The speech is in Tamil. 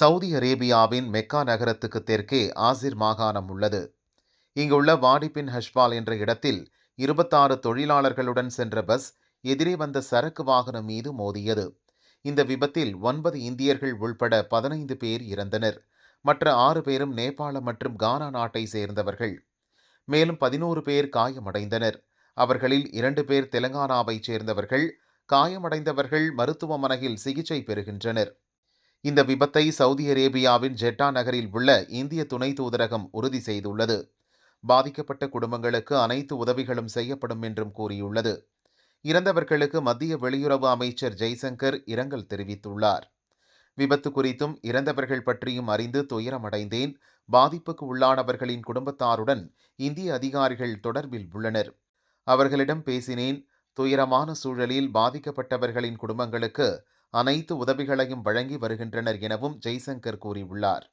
சவுதி அரேபியாவின் மெக்கா நகரத்துக்கு தெற்கே ஆசிர் மாகாணம் உள்ளது. இங்குள்ள வாடி பின் ஹஷ்பால் என்ற இடத்தில் 26 தொழிலாளர்களுடன் சென்ற பஸ் எதிரே வந்த சரக்கு வாகனம் மீது மோதியது. இந்த விபத்தில் 9 இந்தியர்கள் உள்பட 15 பேர் இறந்தனர். மற்ற 6 பேரும் நேபாளம் மற்றும் கானா நாட்டை சேர்ந்தவர்கள். மேலும் 11 பேர் காயமடைந்தனர். அவர்களில் 2 பேர் தெலங்கானாவைச் சேர்ந்தவர்கள். காயமடைந்தவர்கள் மருத்துவமனையில் சிகிச்சை பெறுகின்றனர். இந்த விபத்தை சவுதி அரேபியாவின் ஜெட்டா நகரில் உள்ள இந்திய துணை தூதரகம் உறுதி செய்துள்ளது. பாதிக்கப்பட்ட குடும்பங்களுக்கு அனைத்து உதவிகளும் செய்யப்படும் என்றும் கூறியுள்ளது. இறந்தவர்களுக்கு மத்திய வெளியுறவு அமைச்சர் ஜெய்சங்கர் இரங்கல் தெரிவித்துள்ளார். விபத்து குறித்தும் இறந்தவர்கள் பற்றியும் அறிந்து துயரமடைந்தேன். பாதிப்புக்கு உள்ளானவர்களின் குடும்பத்தாருடன் இந்திய அதிகாரிகள் தொடர்பில் உள்ளனர். அவர்களிடம் பேசினேன். துயரமான சூழலில் பாதிக்கப்பட்டவர்களின் குடும்பங்களுக்கு அனைத்து உதவிகளையும் வழங்கி வருகின்றனர் எனவும் ஜெய்சங்கர் கூறியுள்ளார்.